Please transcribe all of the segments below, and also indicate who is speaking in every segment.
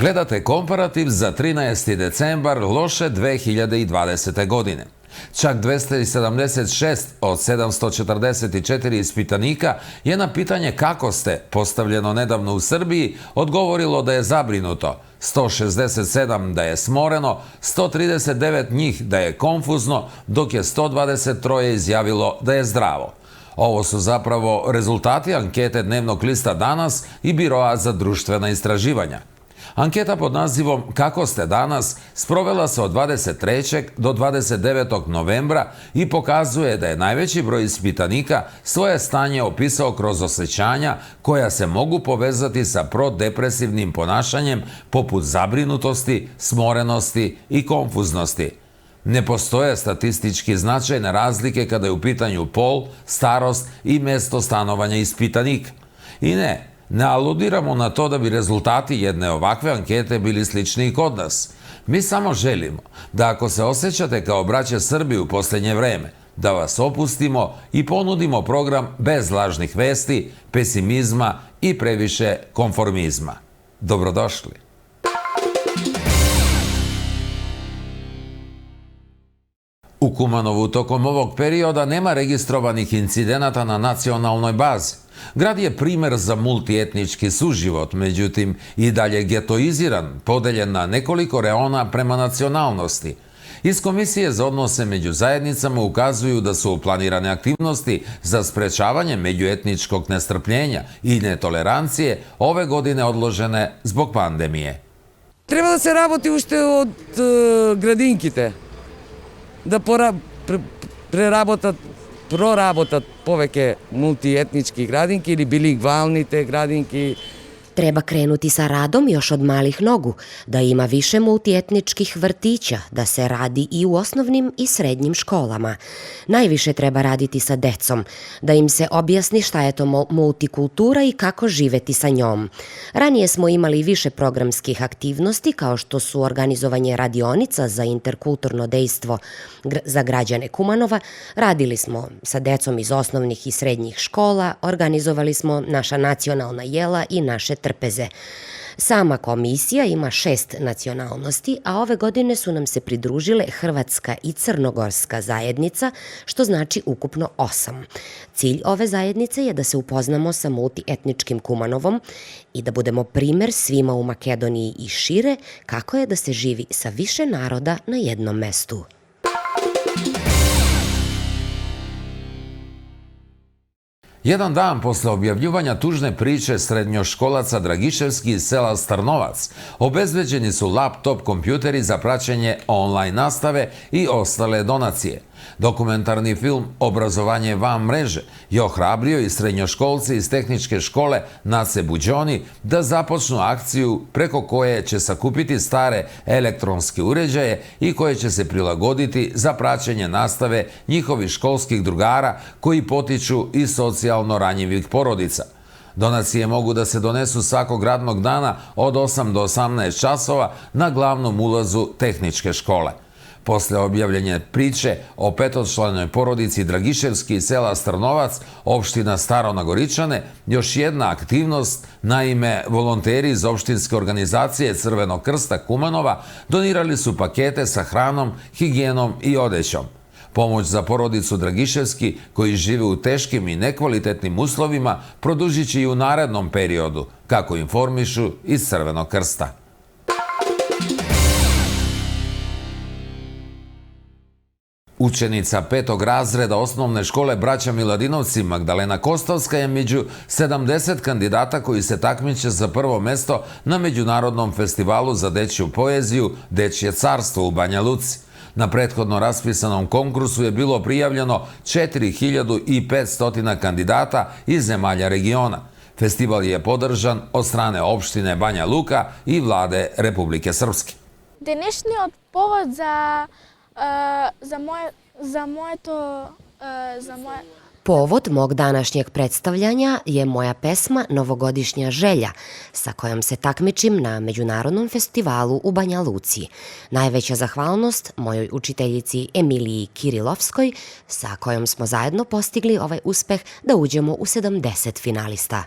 Speaker 1: Gledate komparativ za 13. decembar loše 2020. godine. Čak 276 od 744 ispitanika je na pitanje kako ste, postavljeno nedavno u Srbiji, odgovorilo da je zabrinuto, 167 da je smoreno, 139 njih da je konfuzno, dok je 123 izjavilo da je zdravo. Ovo su zapravo rezultati ankete dnevnog lista Danas i Biroa za društvena istraživanja. Anketa pod nazivom Kako ste danas sprovela se od 23. do 29. novembra i pokazuje da je najveći broj ispitanika svoje stanje opisao kroz osjećanja koja se mogu povezati sa prodepresivnim ponašanjem poput zabrinutosti, smorenosti i konfuznosti. Ne postoje statistički značajne razlike kada je u pitanju pol, starost i mesto stanovanja ispitanika. I ne aludiramo na to da bi rezultati jedne ovakve ankete bili slični i kod nas. Mi samo želimo da ako se osjećate kao braća Srbi u posljednje vreme, da vas opustimo i ponudimo program bez lažnih vesti, pesimizma i previše konformizma. Dobrodošli! U Kumanovu tokom ovog perioda nema registrovanih incidenata na nacionalnoj bazi. Grad je primer za multietnički suživot, međutim i dalje getoiziran, podeljen na nekoliko reona prema nacionalnosti. Iz Komisije za odnose među zajednicama ukazuju da su planirane aktivnosti za sprečavanje međuetničkog nestrpljenja i netolerancije ove godine odložene zbog pandemije.
Speaker 2: Treba da se raboti ušte od gradinkite, da prоработат повеќе мултиетнички градинки или билингвалните градинки.
Speaker 3: Treba krenuti sa radom još od malih nogu, da ima više multietničkih vrtića, da se radi i u osnovnim i srednjim školama. Najviše treba raditi sa decom, da im se objasni šta je to multikultura i kako živeti sa njom. Ranije smo imali više programskih aktivnosti, kao što su organizovanje radionica za interkulturno dejstvo za građane Kumanova, radili smo sa decom iz osnovnih i srednjih škola, organizovali smo naša nacionalna jela i naše trpeze. Sama komisija ima 6 nacionalnosti, a ove godine su nam se pridružile hrvatska i crnogorska zajednica, što znači ukupno 8. Cilj ove zajednice je da se upoznamo sa multietničkim Kumanovom i da budemo primer svima u Makedoniji i šire kako je da se živi sa više naroda na jednom mestu.
Speaker 1: Jedan dan posle objavljivanja tužne priče srednjoškolaca Dragiševski iz sela Strnovac, obezbeđeni su laptop kompjuteri za praćenje online nastave i ostale donacije. Dokumentarni film Obrazovanje van mreže je ohrabrio i srednjoškolci iz tehničke škole Nace Buđoni da započnu akciju preko koje će sakupiti stare elektronske uređaje i koje će se prilagoditi za praćenje nastave njihovih školskih drugara koji potiču iz socijalno ranjivih porodica. Donacije mogu da se donesu svakog radnog dana od 8 do 18 časova na glavnom ulazu tehničke škole. Posle objavljanja priče o petočlanoj porodici Dragiševski iz sela Strnovac, opština Staro Nagoričane, još jedna aktivnost, naime, volonteri iz opštinske organizacije Crvenog krsta Kumanova donirali su pakete sa hranom, higijenom i odećom. Pomoć za porodicu Dragiševski, koji žive u teškim i nekvalitetnim uslovima, produžit će i u narednom periodu, kako informišu iz Crvenog krsta. Učenica 5. razreda osnovne škole Braća Miladinovci Magdalena Kostovska je među 70 kandidata koji se takmiče za prvo mesto na Međunarodnom festivalu za dečju poeziju Dečje carstvo u Banja Luci. Na prethodno raspisanom konkursu je bilo prijavljeno 4500 kandidata iz zemalja regiona. Festival je podržan od strane opštine Banja Luka i vlade Republike Srpske.
Speaker 4: Денешниот повод za moje
Speaker 3: Povod mog današnjeg predstavljanja je moja pesma Novogodišnja želja, sa kojom se takmičim na Međunarodnom festivalu u Banja Luci. Najveća zahvalnost mojoj učiteljici Emiliji Kirilovskoj, sa kojom smo zajedno postigli ovaj uspeh da uđemo u 70 finalista.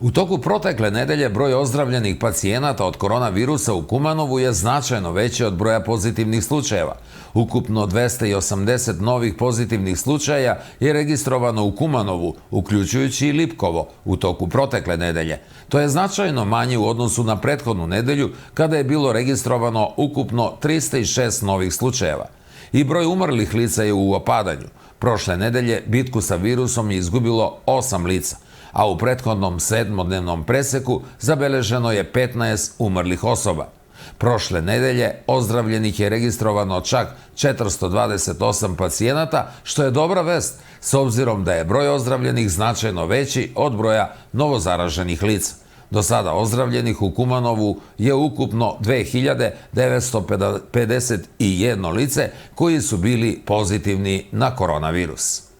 Speaker 1: U toku protekle nedelje broj ozdravljenih pacijenata od koronavirusa u Kumanovu je značajno veći od broja pozitivnih slučajeva. Ukupno 280 novih pozitivnih slučaja je registrovano u Kumanovu, uključujući i Lipkovo, u toku protekle nedelje. To je značajno manje u odnosu na prethodnu nedelju, kada je bilo registrovano ukupno 306 novih slučajeva. I broj umrlih lica je u opadanju. Prošle nedelje bitku sa virusom je izgubilo 8 lica, a u prethodnom 7-dnevnom preseku zabeleženo je 15 umrlih osoba. Prošle nedelje ozdravljenih je registrovano čak 428 pacijenata, što je dobra vest, s obzirom da je broj ozdravljenih značajno veći od broja novozaraženih lica. Do sada ozdravljenih u Kumanovu je ukupno 2951 lice koji su bili pozitivni na koronavirus.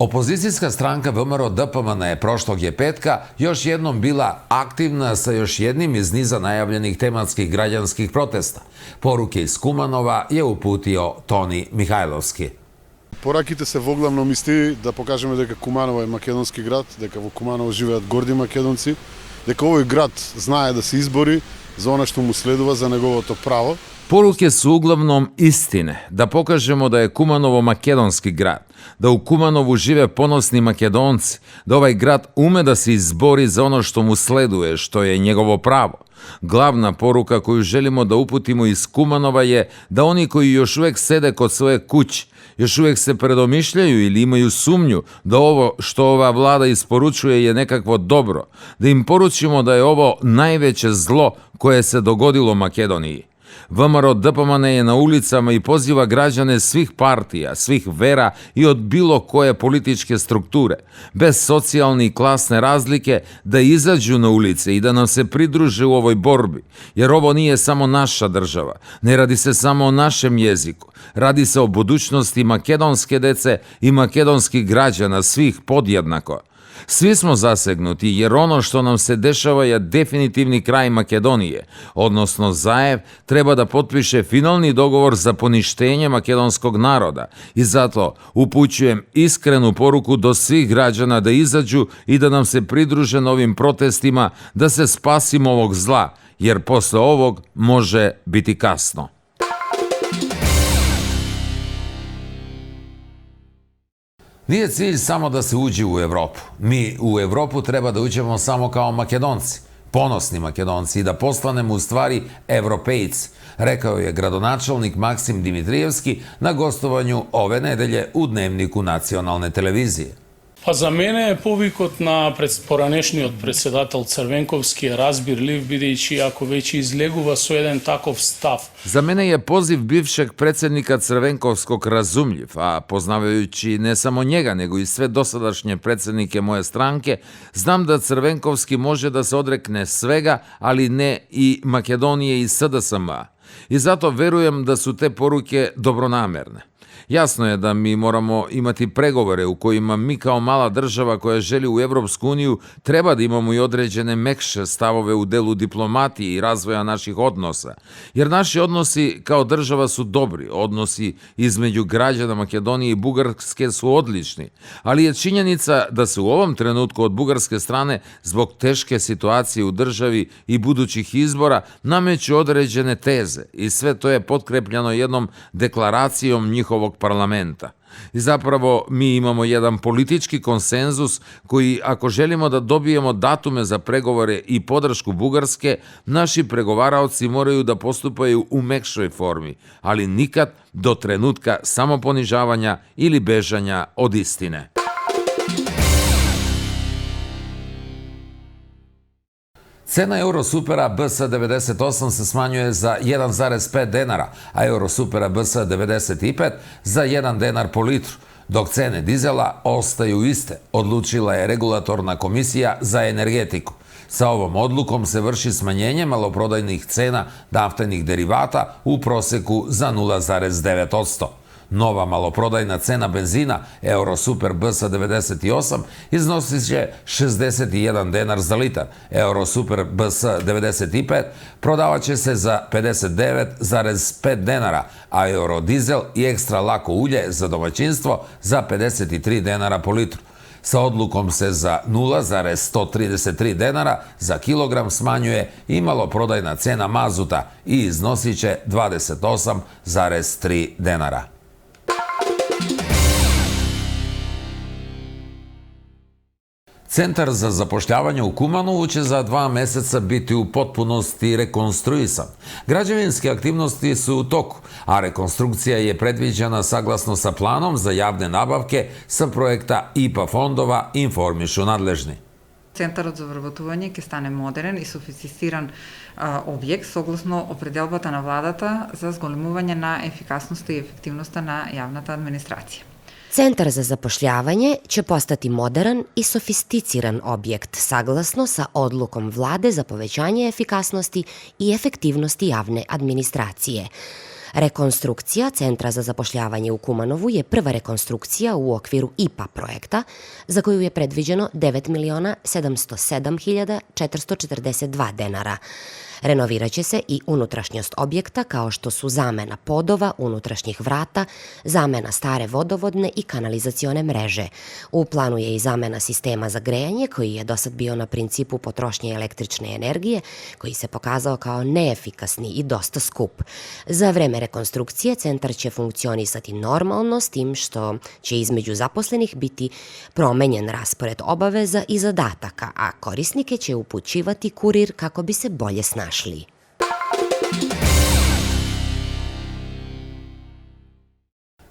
Speaker 1: Opozicijska stranka VMRO DPMN je prošlog je petka još jednom bila aktivna sa još jednim iz niza najavljenih tematskih građanskih protesta. Poruke iz Kumanova je uputio Toni Mihajlovski.
Speaker 5: Пораките се воглавном исти да покажеме дека Куманово е македонски град, дека во Куманово живеат горди македонци, дека овој град знае да се избори за она што му следува за неговото право.
Speaker 1: Poruke su uglavnom istine, da pokažemo da je Kumanovo makedonski grad, da u Kumanovu žive ponosni Makedonci, da ovaj grad ume da se izbori za ono što mu sleduje, što je njegovo pravo. Glavna poruka koju želimo da uputimo iz Kumanova je da oni koji još uvek sede kod svoje kuće, još uvek se predomišljaju ili imaju sumnju da ovo što ova vlada isporučuje je nekakvo dobro, da im poručimo da je ovo najveće zlo koje se dogodilo Makedoniji. VMRO DPMN je na ulicama i poziva građane svih partija, svih vera i od bilo koje političke strukture, bez socijalne i klasne razlike, da izađu na ulice i da nam se pridruže u ovoj borbi, jer ovo nije samo naša država, ne radi se samo o našem jeziku, radi se o budućnosti makedonske dece i makedonskih građana, svih podjednako. Svi smo zasegnuti jer ono što nam se dešava je definitivni kraj Makedonije, odnosno Zajev treba da potpiše finalni dogovor za poništenje makedonskog naroda i zato upućujem iskrenu poruku do svih građana da izađu i da nam se pridruže novim protestima, da se spasimo ovog zla, jer posle ovog može biti kasno. Nije cilj samo da se uđe u Evropu. Mi u Evropu treba da uđemo samo kao Makedonci, ponosni Makedonci i da postanemo u stvari Evropejci, rekao je gradonačelnik Maksim Dimitrijevski na gostovanju ove nedelje u Dnevniku nacionalne televizije.
Speaker 6: Па за мене е повикот на поранешниот председател Црвенковски е разбирлив, бидејќи ако веќе излегува со еден таков став.
Speaker 1: За мене je poziv bivšeg predsjednika Crvenkovskog razumljiv, a poznavajući ne samo njega, nego i sve dosadašnje predsjednike moje stranke, znam da Crvenkovski može da se odrekne svega, ali ne i Makedonije i SDSM. I zato verujem da su te poruke dobronamerne. Jasno je da mi moramo imati pregovore u kojima mi kao mala država koja želi u Evropsku uniju treba da imamo i određene mekše stavove u delu diplomatije i razvoja naših odnosa. Jer naši odnosi kao država su dobri, odnosi između građana Makedonije i Bugarske su odlični, ali je činjenica da se u ovom trenutku od bugarske strane zbog teške situacije u državi i budućih izbora nameću određene teze i sve to je potkrepljeno jednom deklaracijom njihovog parlamenta. I zapravo mi imamo jedan politički konsenzus koji, ako želimo da dobijemo datume za pregovore i podršku Bugarske, naši pregovaraoci moraju da postupaju u mekšoj formi, ali nikad do trenutka samoponižavanja ili bežanja od istine. Cena Eurosupera BS98 se smanjuje za 1,5 denara, a Eurosupera BS95 za 1 denar po litru, dok cene dizela ostaju iste, odlučila je Regulatorna komisija za energetiku. Sa ovom odlukom se vrši smanjenje maloprodajnih cena naftenih derivata u proseku za 0,9%. Nova maloprodajna cena benzina Euro Super BS 98 iznosi će 61 denar za litar, Euro Super BS 95 prodavat će se za 59,5 denara, a Euro Dizel i ekstra lako ulje za domaćinstvo za 53 denara po litru. Sa odlukom se za 0,133 denara za kilogram smanjuje i maloprodajna cena mazuta i iznosit će 28,3 denara. Centar za zapošljavanje u Kumanovu će za 2 meseca biti u potpunosti rekonstruisan. Građevinske aktivnosti su u toku, a rekonstrukcija je predviđena saglasno sa planom za javne nabavke sa projekta IPA fondova, informišu nadležni.
Speaker 7: Центарот за вработување ќе стане модерен и софистициран објект согласно определбата на владата за зголемување на ефикасноста и ефективноста на јавната администрација.
Speaker 3: Centar za zapošljavanje će postati moderan i sofisticiran objekt saglasno sa odlukom vlade za povećanje efikasnosti i efektivnosti javne administracije. Rekonstrukcija Centra za zapošljavanje u Kumanovu je prva rekonstrukcija u okviru IPA projekta, za koju je predviđeno 9.707.442 denara. Renoviraće se i unutrašnjost objekta kao što su zamena podova, unutrašnjih vrata, zamena stare vodovodne i kanalizacione mreže. U planu je i zamena sistema za grejanje koji je dosad bio na principu potrošnje električne energije, koji se pokazao kao neefikasni i dosta skup. Za vreme rekonstrukcije centar će funkcionisati normalno, s tim što će između zaposlenih biti promenjen raspored obaveza i zadataka, a korisnike će upućivati kurir kako bi se bolje snašli.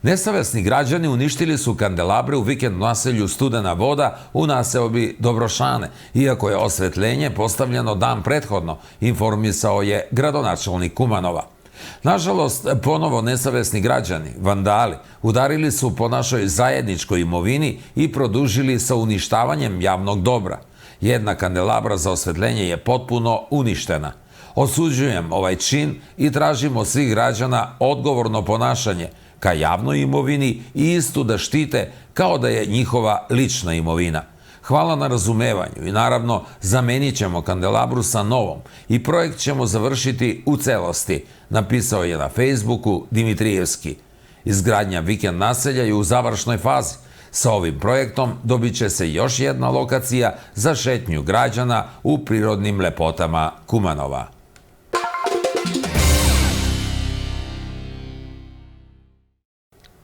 Speaker 1: Nesavesni građani uništili su kandelabre u vikend naselju Studena voda u naseobi Dobrošane, iako je osvetljenje postavljeno dan prethodno, informisao je gradonačelnik Kumanova. Nažalost, ponovo nesavesni građani, vandali, udarili su po našoj zajedničkoj imovini i produžili sa uništavanjem javnog dobra. Jedna kandelabra za osvetljenje je potpuno uništena. Osuđujem ovaj čin i tražim od svih građana odgovorno ponašanje ka javnoj imovini i istu da štite kao da je njihova lična imovina. Hvala na razumevanju i naravno zamenit ćemo kandelabru sa novom i projekt ćemo završiti u celosti, napisao je na Facebooku Dimitrijevski. Izgradnja vikend naselja je u završnoj fazi. Sa ovim projektom dobit će se još jedna lokacija za šetnju građana u prirodnim lepotama Kumanova.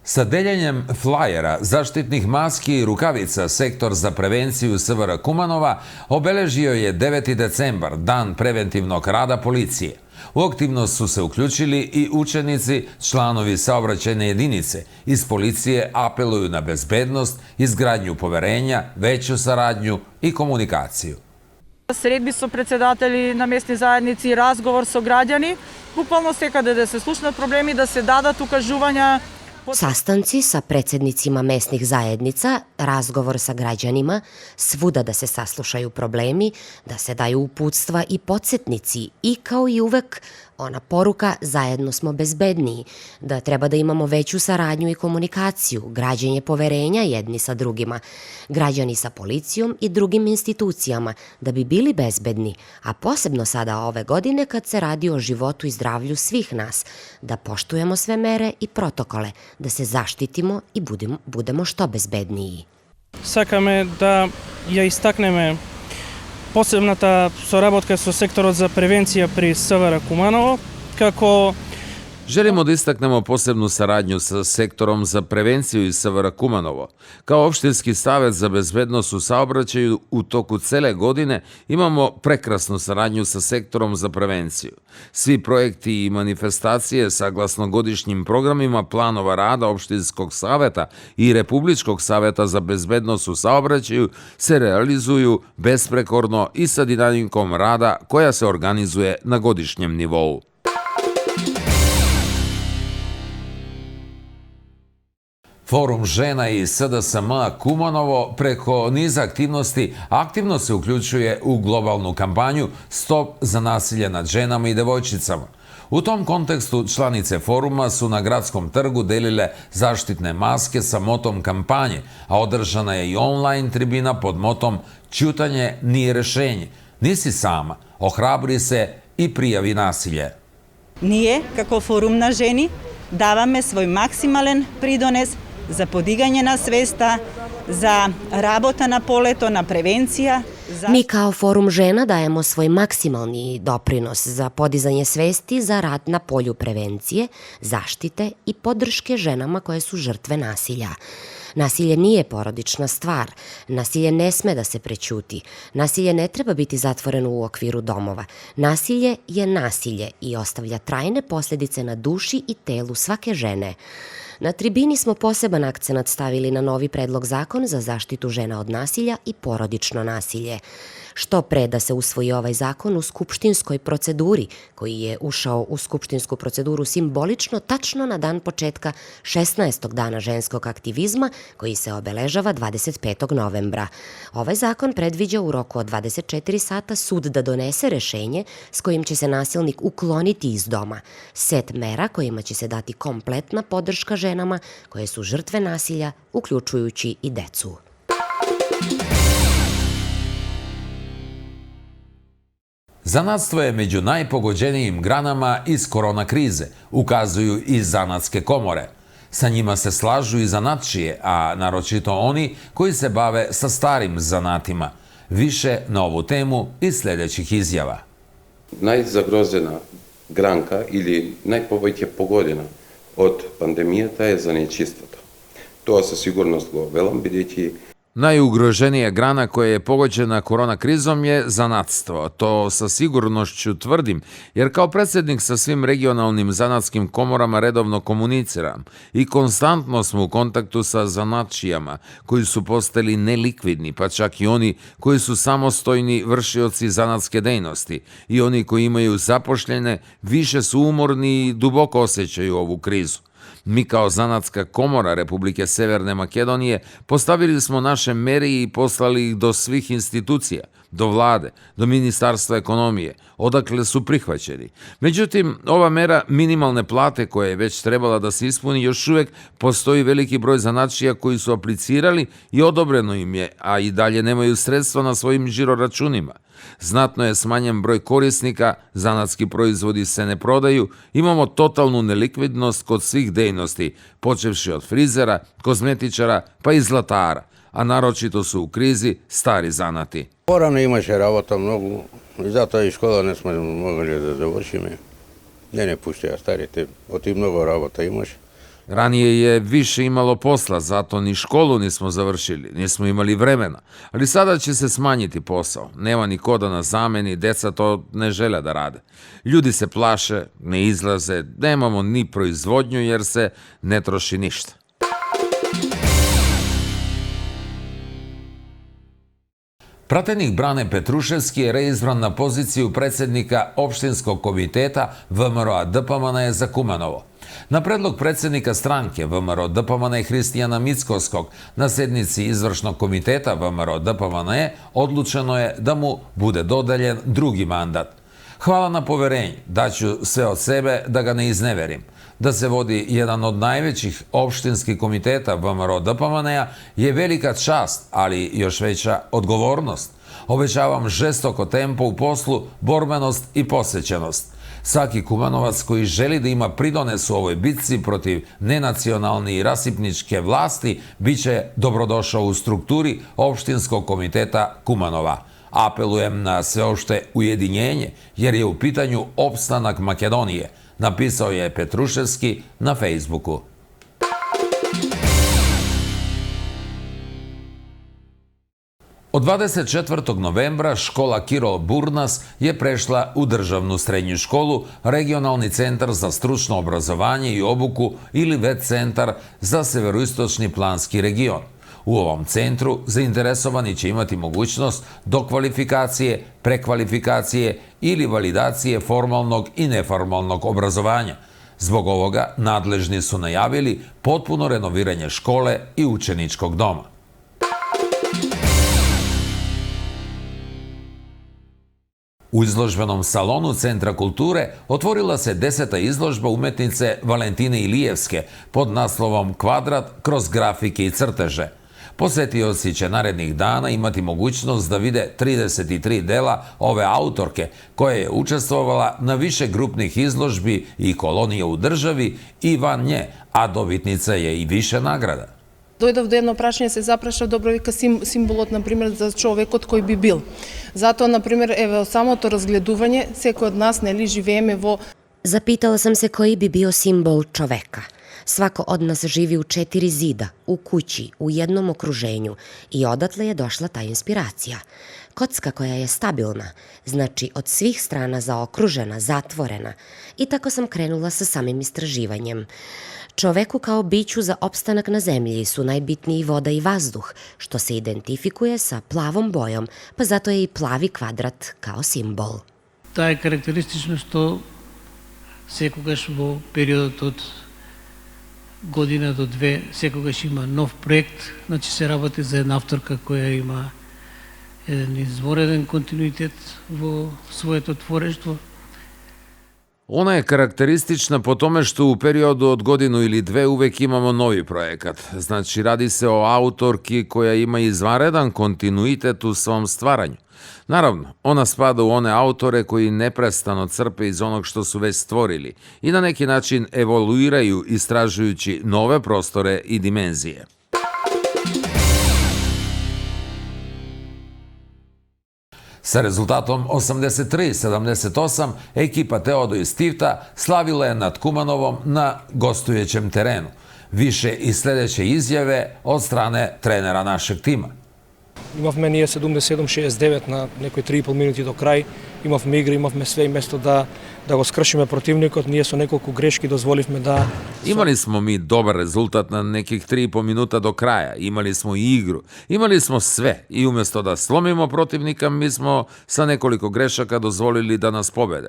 Speaker 1: Sa deljenjem flajera, zaštitnih maski i rukavica Sektor za prevenciju SVR Kumanova obeležio je 9. decembar, dan preventivnog rada policije. U aktivnost su se uključili i učenici, članovi saobraćajne jedinice. Iz policije apeluju na bezbednost, izgradnju poverenja, veću saradnju i komunikaciju.
Speaker 8: Средби со председатели на местни заедници, разговор со граѓани, буквално секаде да се слушнат проблеми, да се дадат укажувања.
Speaker 3: Sastanci sa predsednicima mesnih zajednica, razgovor sa građanima, svuda da se saslušaju problemi, da se daju uputstva i podsjetnici i kao i uvek ona poruka zajedno smo bezbedniji, da treba da imamo veću saradnju i komunikaciju, građenje poverenja jedni sa drugima, građani sa policijom i drugim institucijama da bi bili bezbedni, a posebno sada ove godine kad se radi o životu i zdravlju svih nas, da poštujemo sve mere i protokole, da se zaštitimo i budemo što bezbedniji.
Speaker 9: Сакаме да ја истакнеме посебната соработка со секторот за превенција при СВР Куманово, како
Speaker 1: Želimo da istaknemo posebnu saradnju sa Sektorom za prevenciju iz SVR Kumanovo. Kao opštinski savet za bezbednost u saobraćaju u toku cele godine imamo prekrasnu saradnju sa Sektorom za prevenciju. Svi projekti i manifestacije saglasno godišnjim programima planova rada opštinskog saveta i Republičkog saveta za bezbednost u saobraćaju se realizuju besprekorno i sa dinamikom rada koja se organizuje na godišnjem nivou. Forum žena i SDSM Kumanovo preko niza aktivnosti aktivno se uključuje u globalnu kampanju Stop za nasilje nad ženama i devojčicama. U tom kontekstu članice foruma su na gradskom trgu delile zaštitne maske sa motom kampanje, a održana je i online tribina pod motom "Ćutanje nije rešenje. Nisi sama, ohrabri se i prijavi nasilje."
Speaker 10: Ние, како форум на жени, даваме свој максимален придонес за подигање на свеста, za работа на полето, на превенција.
Speaker 3: Mi kao Forum žena dajemo svoj maksimalni doprinos za podizanje svesti za rad na polju prevencije, zaštite i podrške ženama koje su žrtve nasilja. Nasilje nije porodična stvar, nasilje ne sme da se prećuti, nasilje ne treba biti zatvoreno u okviru domova. Nasilje je nasilje i ostavlja trajne posljedice na duši i telu svake žene. Na tribini smo poseban akcenat stavili na novi predlog zakona za zaštitu žena od nasilja i porodično nasilje. Što pre da se usvoji ovaj zakon u skupštinskoj proceduri, koji je ušao u skupštinsku proceduru simbolično tačno na dan početka 16. dana ženskog aktivizma, koji se obeležava 25. novembra. Ovaj zakon predviđa u roku od 24 sata sud da donese rešenje s kojim će se nasilnik ukloniti iz doma. Set mera kojima će se dati kompletna podrška ženama koje su žrtve nasilja, uključujući i decu.
Speaker 1: Zanatstvo je među najpogođenijim granama iz korona krize, ukazuju i zanatske komore. Sa njima se slažu i zanatčije, a naročito oni koji se bave sa starim zanatima. Više na ovu temu iz sljedećih izjava.
Speaker 11: Najzagrozena granka ili najpovejće pogodena od pandemijata je zanečistvото. To sa sigurnost go velom bideći.
Speaker 1: Najugroženija grana koja je pogođena korona krizom je zanatstvo. To sa sigurnošću tvrdim, jer kao predsjednik sa svim regionalnim zanatskim komorama redovno komuniciram i konstantno smo u kontaktu sa zanatčijama koji su postali nelikvidni, pa čak i oni koji su samostojni vršioci zanatske dejnosti i oni koji imaju zapošljene više su umorni i duboko osjećaju ovu krizu. Mi kao Zanatska komora Republike Severne Makedonije postavili smo naše mere i poslali ih do svih institucija, do vlade, do Ministarstva ekonomije, odakle su prihvaćeni. Međutim, ova mera minimalne plate koja je već trebala da se ispuni, još uvijek postoji veliki broj zanatčija koji su aplicirali i odobreno im je, a i dalje nemaju sredstva na svojim žiroračunima. Znatno je smanjen broj korisnika, zanatski proizvodi se ne prodaju, imamo totalnu nelikvidnost kod svih dejnosti, počevši od frizera, kozmetičara pa i zlatara, a naročito su u krizi stari zanati.
Speaker 12: Порано имаше работа многу и затоа и школа не сме могли да завршиме. Не пуштеа старите, оти многу работа имаше.
Speaker 1: Ranije je više imalo posla, zato ni školu nismo završili, nismo imali vremena. Ali sada će se smanjiti posao. Nema ni ko da nas zameni, deca to ne žele da rade. Ljudi se plaše, ne izlaze, nemamo ni proizvodnju jer se ne troši ništa. Pratenik Brane Petruševski je reizbran na poziciju predsjednika opštinskog komiteta VMRO DPMN za Kumanovo. Na predlog predsjednika stranke VMRO DPMN Hristijana Mickovskog na sednici izvršnog komiteta VMRO DPMN odlučeno je da mu bude dodeljen drugi mandat. Hvala na poverenju, daću sve od sebe da ga ne izneverim. Da se vodi jedan od najvećih opštinskih komiteta VMRO DPMN-a je velika čast, ali još veća odgovornost. Obećavam žestoko tempo u poslu, borbenost i posvećenost. Svaki Kumanovac koji želi da ima pridones u ovoj bitci protiv nenacionalne i rasipničke vlasti bit će dobrodošao u strukturi opštinskog komiteta Kumanova. Apelujem na sveopšte ujedinjenje jer je u pitanju opstanak Makedonije, napisao je Petruševski na Facebooku. Od 24. novembra škola Kiril Burnas je prešla u državnu srednju školu, regionalni centar za stručno obrazovanje i obuku ili VET centar za severoistočni planski region. U ovom centru zainteresovani će imati mogućnost dokvalifikacije, prekvalifikacije ili validacije formalnog i neformalnog obrazovanja. Zbog ovoga nadležni su najavili potpuno renoviranje škole i učeničkog doma. U izložbenom salonu Centra kulture otvorila se 10. izložba umetnice Valentine Ilijevske pod naslovom Kvadrat kroz grafike i crteže. Posetioci će narednih dana imati mogućnost da vide 33 dela ove autorke koja je učestvovala na više grupnih izložbi i kolonije u državi i van nje, a dobitnica je i više nagrada.
Speaker 13: Дојдов до едно прашање, се запраша добро вика символот, например, за човекот кој би бил. Затоа, например, еве, самото разгледување, секој од нас, нели, живееме во...
Speaker 3: Zapitala sam se koji bi bio simbol čoveka. Svako od nas živi u 4 zida, u kući, u jednom okruženju i odatle je došla ta inspiracija. Kocka koja je stabilna, znači od svih strana zaokružena, zatvorena. I tako sam krenula sa samim istraživanjem. Čoveku kao biću za opstanak na zemlji su najbitniji voda i vazduh, što se identifikuje sa plavom bojom, pa zato je i plavi kvadrat kao simbol.
Speaker 14: Таа е карактеристично што секогаш во периодот од година до две, секогаш има нов проект, значи се работи за една авторка која има еден извореден континуитет во своето творештво.
Speaker 1: Ona je karakteristična po tome što u periodu od godinu ili dve uvek imamo novi projekat. Znači, radi se o autorki koja ima izvanredan kontinuitet u svom stvaranju. Naravno, ona spada u one autore koji neprestano crpe iz onog što su već stvorili i na neki način evoluiraju istražujući nove prostore i dimenzije. Sa rezultatom 83-78 ekipa Teodor iz Tivta slavila je nad Kumanovom na gostujućem terenu. Više i sledeće izjave od strane trenera našeg tima.
Speaker 9: Имавме ние 77-69 на некои 3,5 минути до крај. Имавме игри, имавме све и место да го скршиме противникот. Ние со неколку грешки дозволивме да...
Speaker 1: Imali smo mi dobar rezultat na nekih 3,5 minuta do kraja. Imali smo i igru. Imali smo sve. I umjesto da slomimo protivnika, mi smo sa nekoliko grešaka dozvolili da nas pobede.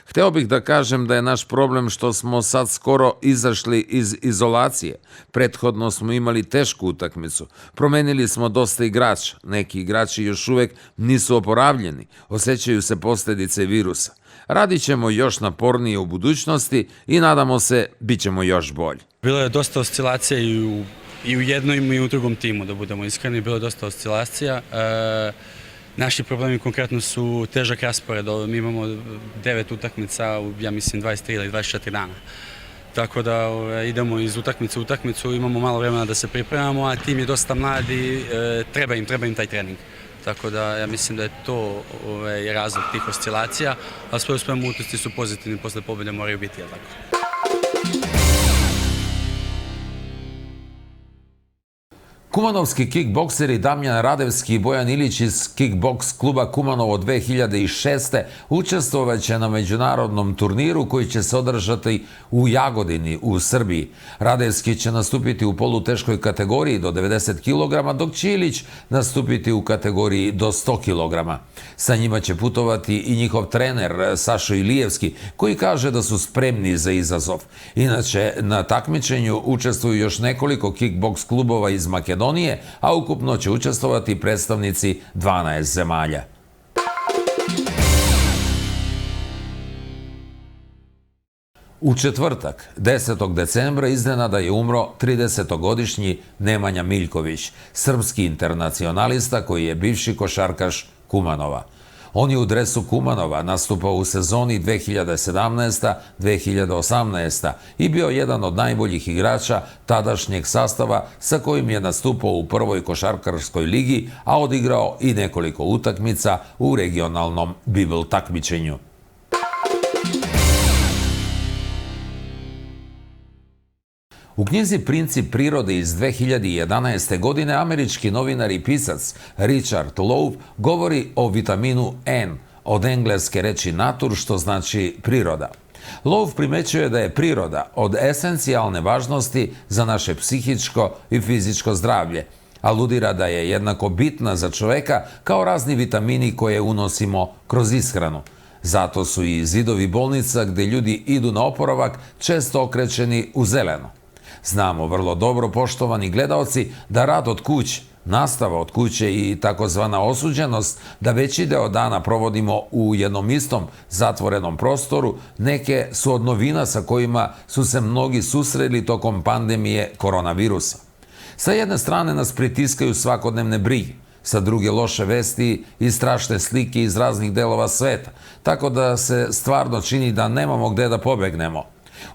Speaker 1: Hteo bih da kažem da je naš problem što smo sad skoro izašli iz izolacije. Prethodno smo imali tešku utakmicu. Promenili smo dosta igrača. Neki igrači još uvek nisu oporavljeni. Osjećaju se posljedice virusa. Radit ćemo još napornije u budućnosti i nadamo se bit ćemo još bolji.
Speaker 15: Bilo je dosta oscilacija i u jednom i u drugom timu, da budemo iskreni. Bilo je dosta oscilacija. Naši problemi konkretno su težak raspored. Mi imamo 9 utakmica u, ja mislim, 23 ili 24 dana. Tako da idemo iz utakmice u utakmicu, imamo malo vremena da se pripremamo, a tim je dosta mladi, treba im taj trening. Tako da ja mislim da je to razlog tih oscilacija, a sve u svemu utisci su pozitivni, posle pobjede moraju biti, jel tako?
Speaker 1: Kumanovski kikbokseri Damjan Radevski i Bojan Ilić iz Kikboks kluba Kumanovo 2006. učestvovaće na međunarodnom turniru koji će se održati u Jagodini u Srbiji. Radevski će nastupiti u poluteškoj kategoriji do 90 kg, dok će Ilić nastupiti u kategoriji do 100 kg. Sa njima će putovati i njihov trener Sašo Ilijevski, koji kaže da su spremni za izazov. Inače, na takmičenju učestvuju još nekoliko kikboks klubova iz Makedonije, a ukupno će učestvovati predstavnici 12 zemalja. U četvrtak, 10. decembra, iznenada je umro 30-godišnji Nemanja Miljković, srpski internacionalista koji je bivši košarkaš Kumanova. On je u dresu Kumanova nastupao u sezoni 2017-2018 i bio jedan od najboljih igrača tadašnjeg sastava sa kojim je nastupao u prvoj košarkarskoj ligi, a odigrao i nekoliko utakmica u regionalnom bibl takmičenju. U knjizi Princip prirode iz 2011. godine američki novinar i pisac Richard Louv govori o vitaminu N, od engleske reči natur, što znači priroda. Louv primećuje da je priroda od esencijalne važnosti za naše psihičko i fizičko zdravlje. Aludira da je jednako bitna za čoveka kao razni vitamini koje unosimo kroz ishranu. Zato su i zidovi bolnica gde ljudi idu na oporavak često okrečeni u zeleno. Znamo vrlo dobro, poštovani gledaoci, da rad od kuće, nastava od kuće i takozvana osuđenost da veći deo dana provodimo u jednom istom zatvorenom prostoru neke su od novina sa kojima su se mnogi susreli tokom pandemije koronavirusa. Sa jedne strane nas pritiskaju svakodnevne brige, sa druge loše vesti i strašne slike iz raznih delova sveta, tako da se stvarno čini da nemamo gde da pobegnemo.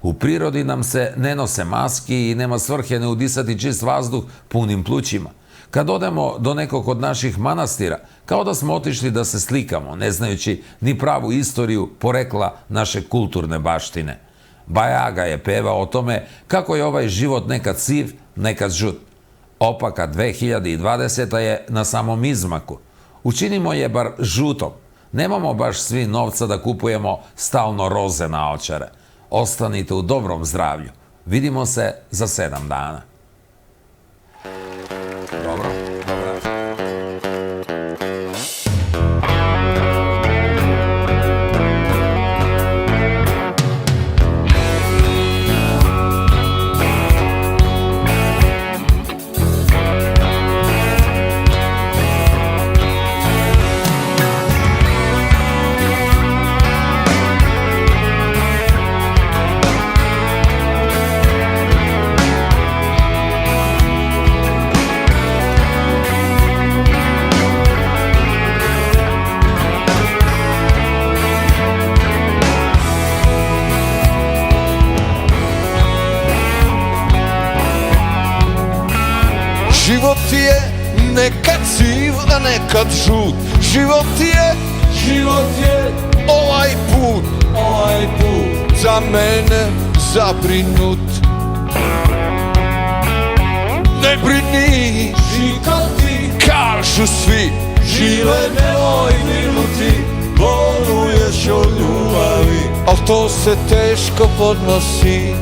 Speaker 1: U prirodi nam se ne nose maski i nema svrhe ne udisati čist vazduh punim plućima. Kad odemo do nekog od naših manastira, kao da smo otišli da se slikamo, ne znajući ni pravu istoriju porekla naše kulturne baštine. Bajaga je pevao o tome kako je ovaj život nekad siv, nekad žut. Opaka 2020. je na samom izmaku. Učinimo je bar žutom. Nemamo baš svi novca da kupujemo stalno roze naočare. Ostanite u dobrom zdravlju. Vidimo se za 7 dana. Dobro, dobro.
Speaker 16: Život je nekad siv, a nekad žut. Život je ovaj put za mene zabrinut. Ne brini, kažu svi, žile nemoj brinuti, boluješ od ljubavi, al to se teško podnosi.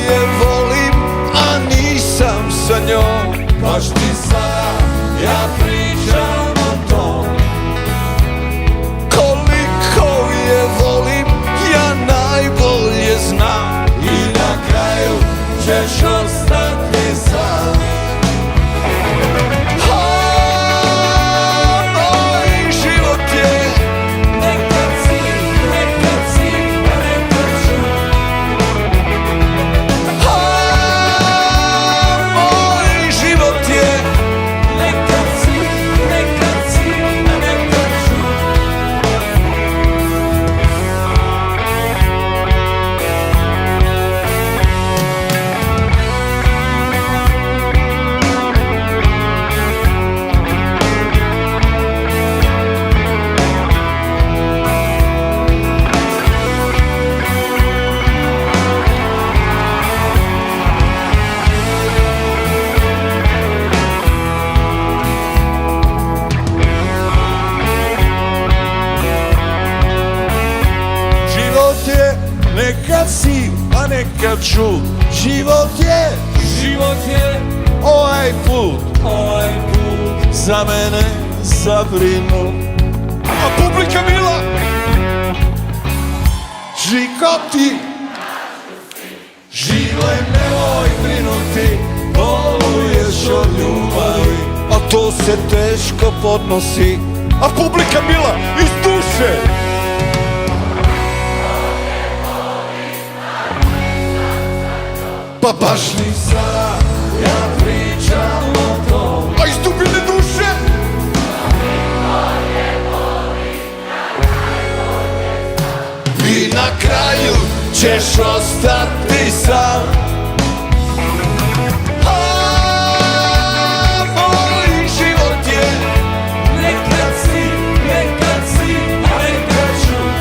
Speaker 16: Je volim, a nisam sa njom. Baš ti sada ja pričam o tom. Koliko je volim, ja najbolje znam. I na kraju ćeš ostati sam. Moj život je nekad siv, a nekad žut. Nekad siv, a nekad žut. Život je ovaj put za mene zabrinut. A publika mila, žikoti, žile nemoj brinuti, boluješ od ljubavi, a to se teško podnosi. A publika mila, iz duše, pa baš ni sada ja pričam o tom. A iz dubine duše i na kraju ćeš ostati sam. Moj život je nekad siv, a nekad žut.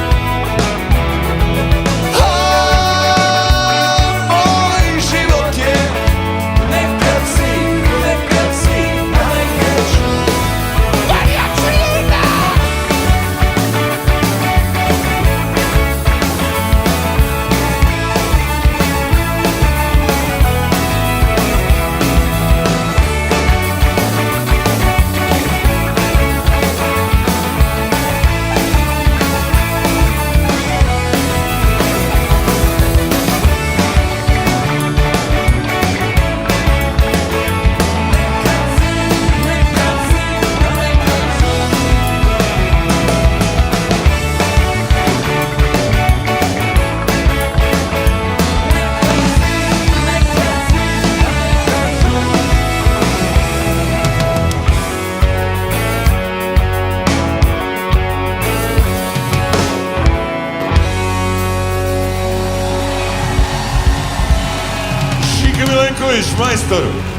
Speaker 16: Živković, majstoru.